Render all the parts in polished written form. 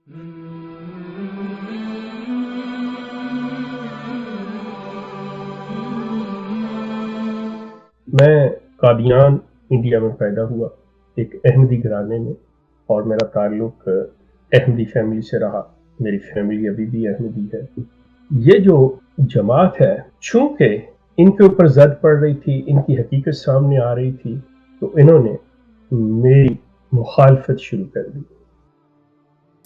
میں قادیان انڈیا میں پیدا ہوا ایک احمدی گھرانے میں، اور میرا تعلق احمدی فیملی سے رہا۔ میری فیملی ابھی بھی احمدی ہے۔ یہ جو جماعت ہے، چونکہ ان کے اوپر زد پڑ رہی تھی، ان کی حقیقت سامنے آ رہی تھی، تو انہوں نے میری مخالفت شروع کر دی۔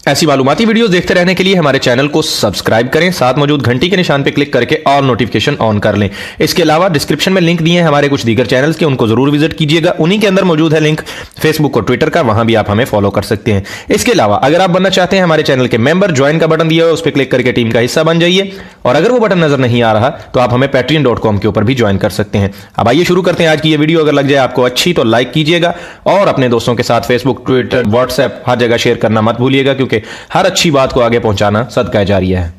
ایسی معلوماتی ویڈیوز دیکھتے رہنے کے لیے ہمارے چینل کو سبسکرائب کریں، ساتھ موجود گھنٹی کے نشان پہ کلک کر کے آل نوٹیفیکیشن آن کر لیں۔ اس کے علاوہ ڈسکرپشن میں لنک دیے ہیں ہمارے کچھ دیگر چینلز کے، ان کو ضرور وزٹ کیجیے گا۔ انہی کے اندر موجود ہے لنک فیس بک اور ٹویٹر کا، وہاں بھی آپ ہمیں فالو کر سکتے ہیں۔ اس کے علاوہ اگر آپ بننا چاہتے ہیں ہمارے چینل کے ممبر، جوائن کا بٹن دیا ہوا ہے، اس پہ کلک کر کے ٹیم کا حصہ بن جائیے، اور اگر وہ بٹن نظر نہیں آ رہا تو آپ ہمیں patreon.com کے اوپر بھی جوائن کر سکتے ہیں۔ اب آئیے شروع کرتے ہیں آج کی یہ ویڈیو۔ اگر لگ جائے آپ کو اچھی تو لائک کیجیے گا، اور اپنے دوستوں کے ساتھ فیس بک، ٹویٹر، واٹس ایپ ہر جگہ شیئر کرنا مت بھولیے گا، کیونکہ ہر اچھی بات کو آگے پہنچانا صدقہ جاریہ ہے۔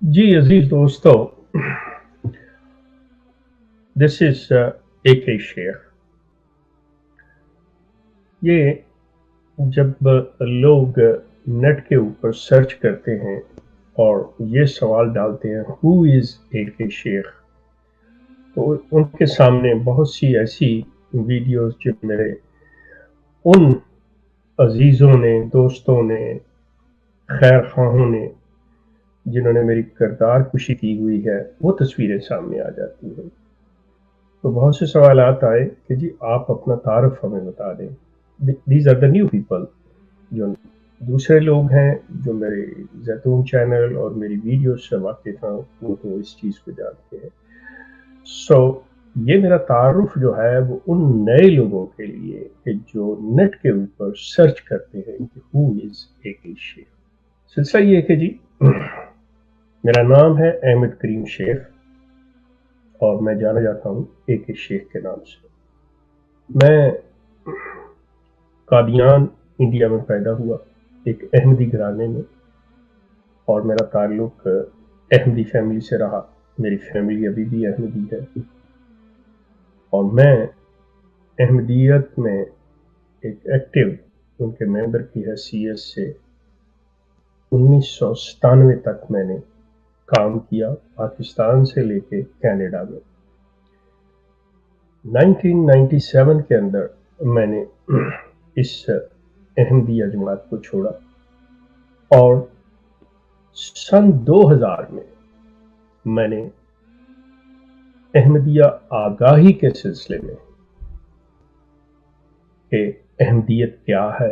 جی عزیز دوستو، دس از AK شیخ۔ یہ جب لوگ نیٹ کے اوپر سرچ کرتے ہیں اور یہ سوال ڈالتے ہیں ہو از AK شیخ، تو ان کے سامنے بہت سی ایسی ویڈیوز جو میرے ان عزیزوں نے، دوستوں نے، خیر خواہوں نے، جنہوں نے میری کردار کشی کی ہوئی ہے، وہ تصویریں سامنے آ جاتی ہیں۔ تو بہت سے سوالات آئے کہ جی آپ اپنا تعارف ہمیں بتا دیں۔ These are the new people, جو دوسرے لوگ ہیں جو میرے زیتون چینل اور میری ویڈیوز سے واقف ہیں، وہ تو اس چیز کو جانتے ہیں۔ سو یہ میرا تعارف جو ہے وہ ان نئے لوگوں کے لیے کہ جو نیٹ کے اوپر سرچ کرتے ہیں کہ ہو از AK شیخ۔ سلسلہ یہ ہے کہ جی میرا نام ہے احمد کریم شیخ، اور میں جانا جاتا ہوں AK شیخ کے نام سے۔ میں قادیان انڈیا میں پیدا ہوا ایک احمدی گھرانے میں، اور میرا تعلق احمدی فیملی سے رہا۔ میری فیملی ابھی بھی احمدی ہے، اور میں احمدیت میں ایک ایکٹیو ان کے ممبر کی حیثیت سے 1997 تک میں نے کام کیا، پاکستان سے لے کے کینیڈا میں۔ 1997 کے اندر میں نے اس احمدیہ جماعت کو چھوڑا، اور سن 2000 میں نے احمدیہ آگاہی کے سلسلے میں کہ احمدیت کیا ہے،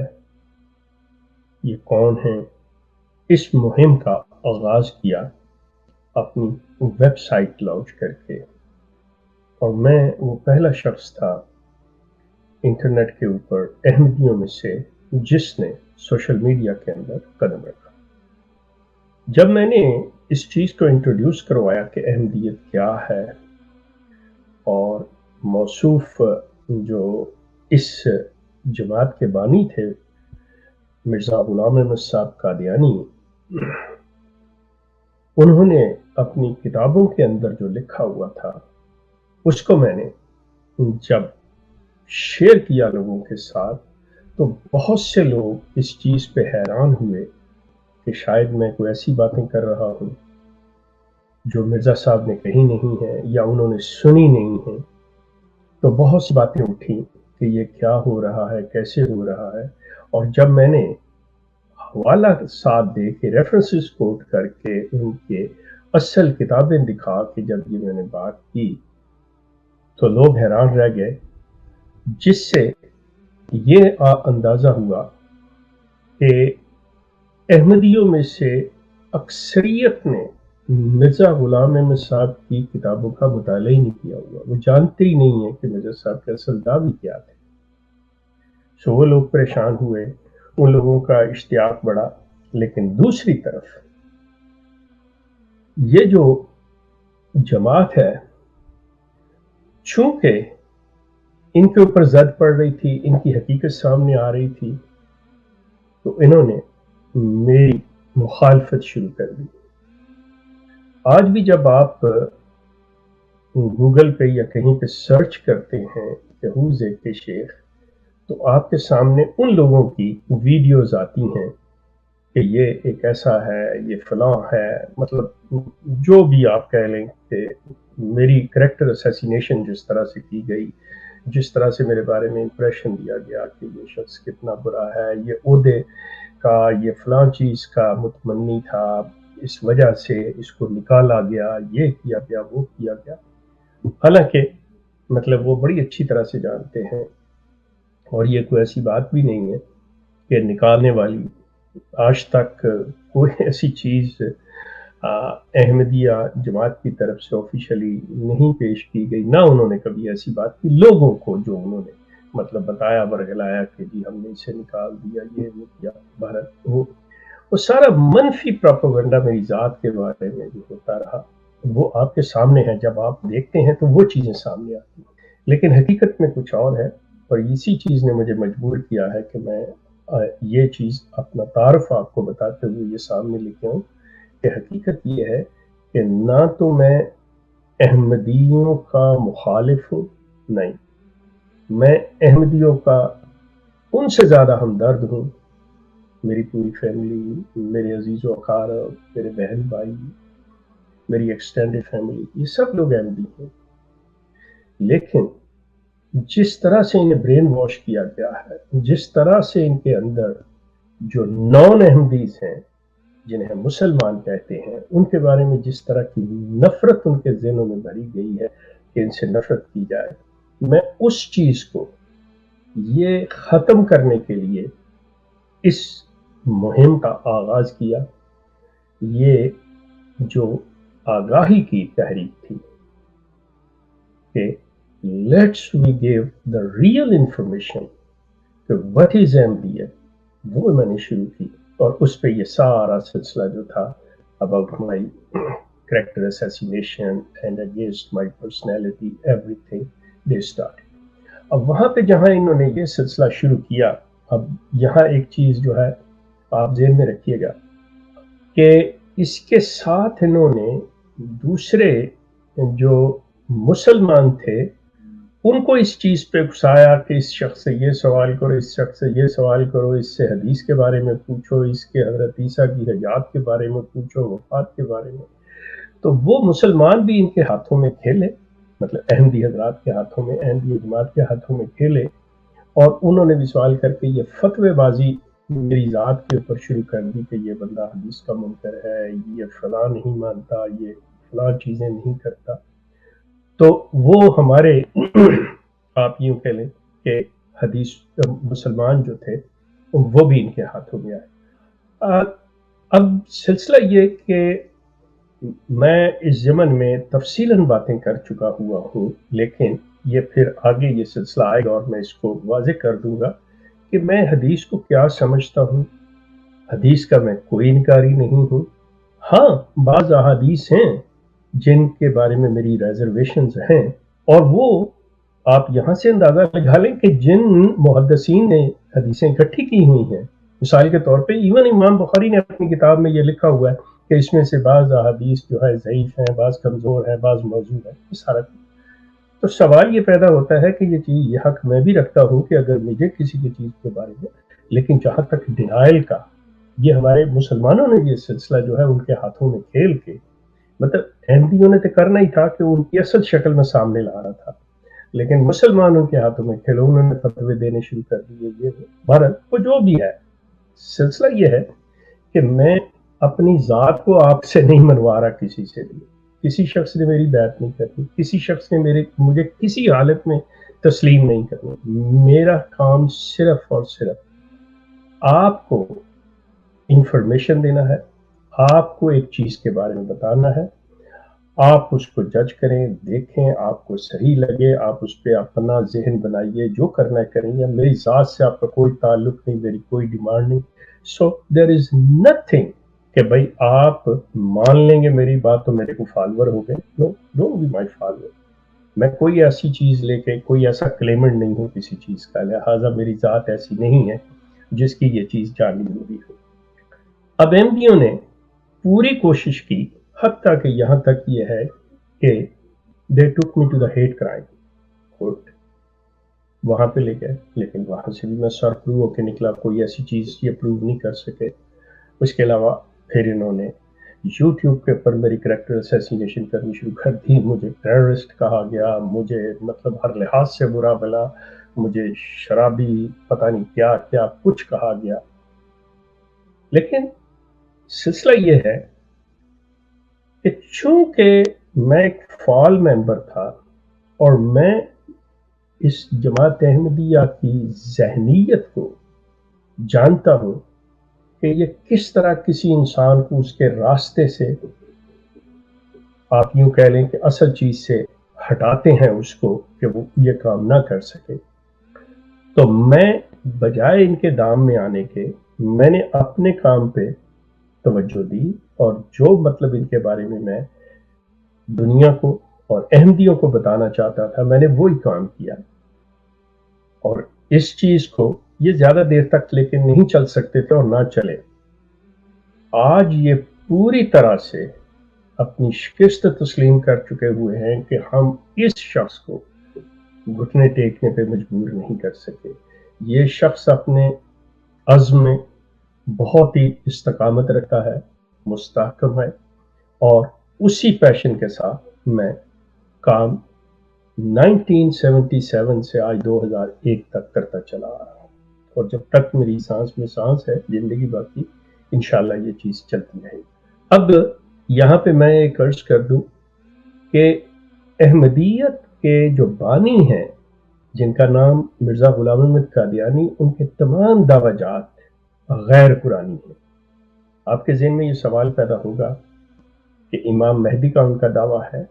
یہ کون ہیں، اس مہم کا آغاز کیا اپنی ویب سائٹ لانچ کر کے۔ اور میں وہ پہلا شخص تھا انٹرنیٹ کے اوپر احمدیوں میں سے جس نے سوشل میڈیا کے اندر قدم رکھا۔ جب میں نے اس چیز کو انٹروڈیوس کروایا کہ احمدیت کیا ہے، اور موصوف جو اس جماعت کے بانی تھے مرزا غلام احمد صاحب قادیانی، انہوں نے اپنی کتابوں کے اندر جو لکھا ہوا تھا اس کو میں نے جب شیئر کیا لوگوں کے ساتھ، تو بہت سے لوگ اس چیز پہ حیران ہوئے کہ شاید میں کوئی ایسی باتیں کر رہا ہوں جو مرزا صاحب نے کہی نہیں ہے یا انہوں نے سنی نہیں ہے۔ تو بہت سی باتیں اٹھی کہ یہ کیا ہو رہا ہے، کیسے ہو رہا ہے۔ اور جب میں نے حوالہ ساتھ دے کے ریفرنسز کوٹ کر کے ان کے اصل کتابیں دکھا کے جب یہ میں نے بات کی، تو لوگ حیران رہ گئے، جس سے یہ اندازہ ہوا کہ احمدیوں میں سے اکثریت نے مرزا غلام احمد صاحب کی کتابوں کا مطالعہ ہی نہیں کیا ہوا، وہ جانتے ہی نہیں ہیں کہ مرزا صاحب کے اصل دعوی کیا تھے۔ سو وہ لوگ پریشان ہوئے، ان لوگوں کا اشتیاق بڑھا۔ لیکن دوسری طرف یہ جو جماعت ہے، چونکہ ان کے اوپر زد پڑ رہی تھی، ان کی حقیقت سامنے آ رہی تھی، تو انہوں نے میری مخالفت شروع کر دی۔ آج بھی جب آپ گوگل پہ یا کہیں پہ سرچ کرتے ہیں کہ ہو از AK شیخ، تو آپ کے سامنے ان لوگوں کی ویڈیوز آتی ہیں کہ یہ ایک ایسا ہے، یہ فلاں ہے، مطلب جو بھی آپ کہہ لیں کہ میری کریکٹر اسیسینیشن جس طرح سے کی گئی، جس طرح سے میرے بارے میں امپریشن دیا گیا کہ یہ شخص کتنا برا ہے، یہ عہدے کا، یہ فلاں چیز کا متمنی تھا، اس وجہ سے اس کو نکالا گیا، یہ کیا گیا، وہ کیا گیا. حالانکہ مطلب وہ بڑی اچھی طرح سے جانتے ہیں، اور یہ کوئی ایسی بات بھی نہیں ہے کہ نکالنے والی آج تک کوئی ایسی چیز احمدیہ جماعت کی طرف سے آفیشلی نہیں پیش کی گئی، نہ انہوں نے کبھی ایسی بات کی لوگوں کو جو انہوں نے مطلب بتایا ورگلایا کہ جی ہم نے اسے نکال دیا، یہ وہ کیا. بھارت وہ سارا منفی پروپیگنڈا میری ذات کے بارے میں جو ہوتا رہا وہ آپ کے سامنے ہے. جب آپ دیکھتے ہیں تو وہ چیزیں سامنے آتی ہیں، لیکن حقیقت میں کچھ اور ہے. اور اسی چیز نے مجھے مجبور کیا ہے کہ میں یہ چیز اپنا تعارف آپ کو بتاتے ہوئے یہ سامنے لے کے آؤں کہ حقیقت یہ ہے کہ نہ تو میں احمدیوں کا مخالف ہوں، نہیں، میں احمدیوں کا ان سے زیادہ ہمدرد ہوں. میری پوری فیملی، میرے عزیز و اقارب، میرے بہن بھائی، میری ایکسٹینڈڈ فیملی، یہ سب لوگ احمدی ہیں. لیکن جس طرح سے انہیں برین واش کیا گیا ہے، جس طرح سے ان کے اندر جو نان احمدیز ہیں جنہیں ہم مسلمان کہتے ہیں ان کے بارے میں جس طرح کی نفرت ان کے ذہنوں میں بھری گئی ہے کہ ان سے نفرت کی جائے، میں اس چیز کو یہ ختم کرنے کے لیے اس مہم کا آغاز کیا. یہ جو آگاہی کی تحریک تھی کہ let's we give the real information کہ وٹ از احمدیت، وہ میں نے شروع کی. اور اس پہ یہ سارا سلسلہ جو تھا about my character assassination and against my personality, every thing they start. اب وہاں پہ جہاں انہوں نے یہ سلسلہ شروع کیا، اب یہاں ایک چیز جو ہے آپ ذہن میں رکھیے گا کہ اس کے ساتھ انہوں نے دوسرے جو مسلمان تھے ان کو اس چیز پہ اکسایا کہ اس شخص سے یہ سوال کرو، اس شخص سے یہ سوال کرو، اس سے حدیث کے بارے میں پوچھو، اس کے حضرت عیسیٰ کی حیات کے بارے میں پوچھو، وفات کے بارے میں. تو وہ مسلمان بھی ان کے ہاتھوں میں کھیلے، مطلب احمدی حضرات کے ہاتھوں میں، احمدی جماعت کے ہاتھوں میں کھیلے، اور انہوں نے بھی سوال کر کے یہ فتوی بازی میری ذات کے اوپر شروع کر دی کہ یہ بندہ حدیث کا منکر ہے، یہ فلاں نہیں مانتا، یہ فلاں چیزیں نہیں کرتا. تو وہ ہمارے آپ یوں کہہ لیں کہ حدیث مسلمان جو تھے وہ بھی ان کے ہاتھوں میں آئے. اب سلسلہ یہ کہ میں اس ضمن میں تفصیلاً باتیں کر چکا ہوا ہوں، لیکن یہ پھر آگے یہ سلسلہ آئے گا اور میں اس کو واضح کر دوں گا کہ میں حدیث کو کیا سمجھتا ہوں. حدیث کا میں کوئی انکاری نہیں ہوں. ہاں، بعض احادیث ہیں جن کے بارے میں میری ریزرویشنز ہیں، اور وہ آپ یہاں سے اندازہ لگا لیں کہ جن محدثین نے حدیثیں اکٹھی کی ہوئی ہیں، مثال کے طور پہ ایون امام بخاری نے اپنی کتاب میں یہ لکھا ہوا ہے کہ اس میں سے بعض احادیث جو ہے ضعیف ہیں، بعض کمزور ہیں، بعض موضوع ہیں. اس حالت میں تو سوال یہ پیدا ہوتا ہے کہ یہ چیز، یہ حق میں بھی رکھتا ہوں کہ اگر مجھے کسی کی چیز کے بارے میں، لیکن جہاں تک ڈینائل کا، یہ ہمارے مسلمانوں نے یہ سلسلہ جو ہے ان کے ہاتھوں میں کھیل کے، مطلب احمدیوں نے تو کرنا ہی تھا کہ ان کی اصل شکل میں سامنے لانا تھا، لیکن مسلمانوں کے ہاتھوں میں کھیلو، انہوں نے فتوے دینے شروع کر دیے. یہ بھارت وہ جو بھی ہے، سلسلہ یہ ہے کہ میں اپنی ذات کو آپ سے نہیں منوا رہا کسی سے بھی. کسی شخص نے میری بیعت نہیں کرنی، کسی شخص نے مجھے کسی حالت میں تسلیم نہیں کرنا. میرا کام صرف اور صرف آپ کو انفارمیشن دینا ہے، آپ کو ایک چیز کے بارے میں بتانا ہے، آپ اس کو جج کریں، دیکھیں، آپ کو صحیح لگے، آپ اس پہ اپنا ذہن بنائیے، جو کرنا ہے کریں. یا میری ذات سے آپ کا کوئی تعلق نہیں، میری کوئی ڈیمانڈ نہیں. سو دیر از نتھنگ کہ بھائی آپ مان لیں گے میری بات تو میرے کو فالوور ہو گئے. نو، ڈونٹ بی مائی فالوور. میں کوئی ایسی چیز لے کے، کوئی ایسا کلیمنٹ نہیں ہوں کسی چیز کا، لہٰذا میری ذات ایسی نہیں ہے جس کی یہ چیز جانی ہوئی ہو. اب احمدیوں نے پوری کوشش کی، حتیٰ کہ یہاں تک یہ ہے کہ they took me to the hate crime court. وہاں پہ لے گئے، لیکن وہاں سے بھی میں سرپرو ہو کے نکلا، کوئی ایسی چیز یہ پروو نہیں کر سکے۔ اس کے علاوہ پھر انہوں نے یوٹیوب کے اوپر میری کریکٹر اسیسینیشن کرنی شروع کر دی، مجھے ٹیررسٹ کہا گیا، مجھے مطلب ہر لحاظ سے برا بلا، مجھے شرابی پتہ نہیں کیا کیا کچھ کہا گیا۔ لیکن سلسلہ یہ ہے کہ چونکہ میں ایک فعال ممبر تھا اور میں اس جماعت احمدیہ کی ذہنیت کو جانتا ہوں کہ یہ کس طرح کسی انسان کو اس کے راستے سے، آپ یوں کہہ لیں کہ اصل چیز سے ہٹاتے ہیں اس کو کہ وہ یہ کام نہ کر سکے۔ تو میں بجائے ان کے دام میں آنے کے، میں نے اپنے کام پہ توجہ دی، اور جو مطلب ان کے بارے میں دنیا کو اور احمدیوں کو بتانا چاہتا تھا، میں نے وہی کام کیا۔ اور اس چیز کو یہ زیادہ دیر تک لیکن نہیں چل سکتے تھے اور نہ چلے۔ آج یہ پوری طرح سے اپنی شکست تسلیم کر چکے ہوئے ہیں کہ ہم اس شخص کو گھٹنے ٹیکنے پہ مجبور نہیں کر سکے۔ یہ شخص اپنے عزم میں بہت ہی استقامت رکھا ہے، مستحکم ہے، اور اسی پیشن کے ساتھ میں کام 1977 سے آج 2001 تک کرتا چلا آ رہا ہوں، اور جب تک میری سانس میں سانس ہے، زندگی باقی، انشاءاللہ یہ چیز چلتی رہے گی۔ اب یہاں پہ میں ایک عرض کر دوں کہ احمدیت کے جو بانی ہیں، جن کا نام مرزا غلام احمد قادیانی، ان کے تمام دعویٰ جات غیر قرآنی ہیں۔ آپ کے ذہن میں یہ سوال پیدا ہوگا کہ امام مہدی کا ان کا دعویٰ ہے،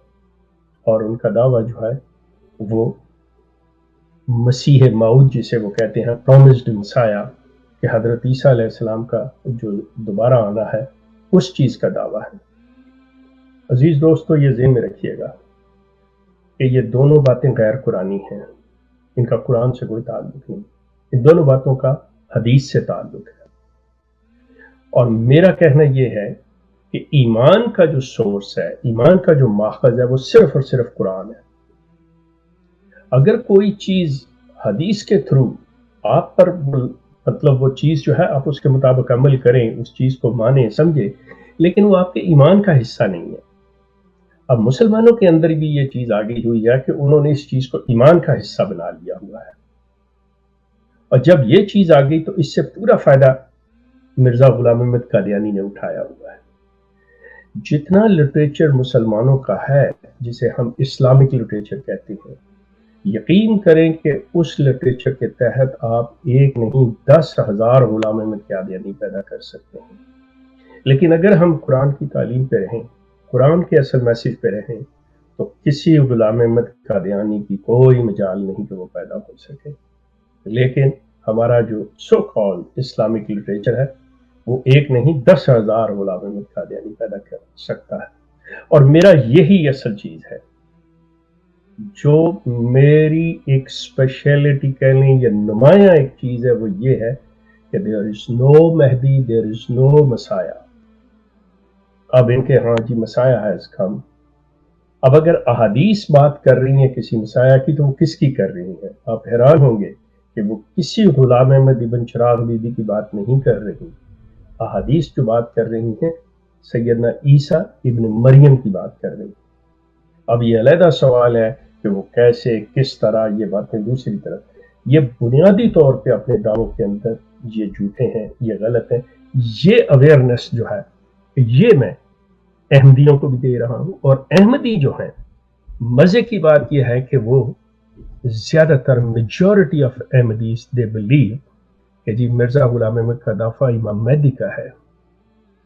اور ان کا دعویٰ جو ہے وہ مسیح موعود جسے وہ کہتے ہیں، پرومسڈ مسایہ، کہ حضرت عیسیٰ علیہ السلام کا جو دوبارہ آنا ہے، اس چیز کا دعویٰ ہے۔ عزیز دوستو، یہ ذہن میں رکھیے گا کہ یہ دونوں باتیں غیر قرآنی ہیں، ان کا قرآن سے کوئی تعلق نہیں، ان دونوں باتوں کا حدیث سے تعلق ہے۔ اور میرا کہنا یہ ہے کہ ایمان کا جو سورس ہے، ایمان کا جو ماخذ ہے، وہ صرف اور صرف قرآن ہے۔ اگر کوئی چیز حدیث کے تھرو آپ پر مطلب وہ چیز جو ہے آپ اس کے مطابق عمل کریں، اس چیز کو مانیں سمجھیں، لیکن وہ آپ کے ایمان کا حصہ نہیں ہے۔ اب مسلمانوں کے اندر بھی یہ چیز آگئی ہوئی ہے کہ انہوں نے اس چیز کو ایمان کا حصہ بنا لیا ہوا ہے، اور جب یہ چیز آ گئی تو اس سے پورا فائدہ مرزا غلام احمد قادیانی نے اٹھایا ہوا ہے۔ جتنا لٹریچر مسلمانوں کا ہے، جسے ہم اسلامک لٹریچر کہتے ہیں، یقین کریں کہ اس لٹریچر کے تحت آپ ایک نہیں 10,000 غلام احمد قادیانی پیدا کر سکتے ہیں۔ لیکن اگر ہم قرآن کی تعلیم پہ رہیں، قرآن کے اصل میسیج پہ رہیں، تو کسی غلام احمد قادیانی کی کوئی مجال نہیں کہ وہ پیدا ہو سکے۔ لیکن ہمارا جو سو کال اسلامک لٹریچر ہے، وہ ایک نہیں 10,000 غلام احمد قادیانی پیدا کر سکتا ہے، اور میرا یہی اصل چیز ہے۔ جو میری ایک اسپیشلٹی کہہ لیں یا نمایاں ایک چیز ہے، وہ یہ ہے کہ there is no Mahdi, there is no مسایہ۔ اب ان کے ہاں جی مسایہ has come۔ اب اگر احادیث بات کر رہی ہیں کسی مسایہ کی، تو وہ کس کی کر رہی ہیں؟ آپ حیران ہوں گے کہ وہ کسی غلام احمد ابن چراغ بی بی کی بات نہیں کر رہی۔ احادیث جو بات کر رہی ہیں، سیدنا عیسیٰ ابن مریم کی بات کر رہی ہیں۔ اب یہ علیحدہ سوال ہے کہ وہ کیسے، کس طرح، یہ باتیں دوسری طرف۔ یہ بنیادی طور پہ اپنے دعووں کے اندر یہ جھوٹے ہیں، یہ غلط ہیں۔ یہ اویئرنیس جو ہے، یہ میں احمدیوں کو بھی دے رہا ہوں، اور احمدی جو ہیں، مزے کی بات یہ ہے کہ وہ زیادہ تر majority of Ahmadis they believe کہ جی مرزا غلام احمد کا دعویٰ امام مہدی کا ہے،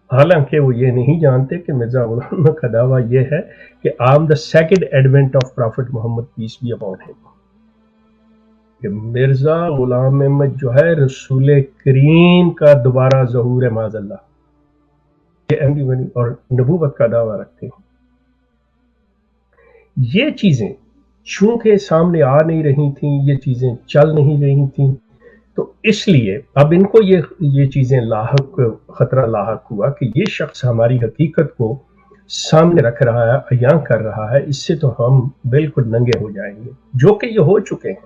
حالانکہ وہ یہ نہیں جانتے کہ مرزا غلام احمد کا دعویٰ یہ ہے کہ am the second advent of prophet Muhammad peace be upon him, کہ مرزا غلام احمد جو ہے رسول کریم کا دوبارہ ظہور ہے، معاذ اللہ۔ یہ احمدی بنی اور نبوت کا دعویٰ رکھتے ہیں۔ یہ چیزیں چونکہ سامنے آ نہیں رہی تھیں، یہ چیزیں چل نہیں رہی تھیں، تو اس لیے اب ان کو یہ چیزیں خطرہ لاحق ہوا کہ یہ شخص ہماری حقیقت کو سامنے رکھ رہا ہے، عیاں کر رہا ہے، اس سے تو ہم بالکل ننگے ہو جائیں گے، جو کہ یہ ہو چکے ہیں۔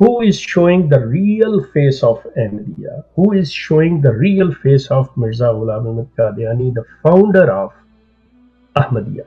who is showing the real face of Ahmadiyya, who is showing the real face of Mirza Ghulam Ahmad Qadiani, the founder of Ahmadiyya।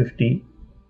50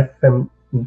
FM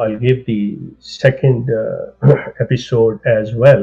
I'll give the second episode as well,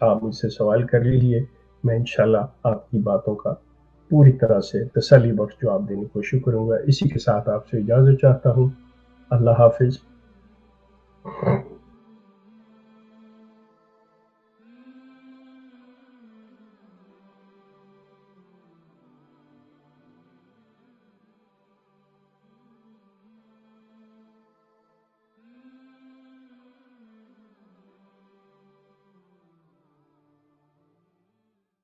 آپ مجھ سے سوال کر لیجیے، میں انشاءاللہ آپ کی باتوں کا پوری طرح سے تسلی بخش جواب دینے کی کوشش کروں گا۔ اسی کے ساتھ آپ سے اجازت چاہتا ہوں۔ اللہ حافظ۔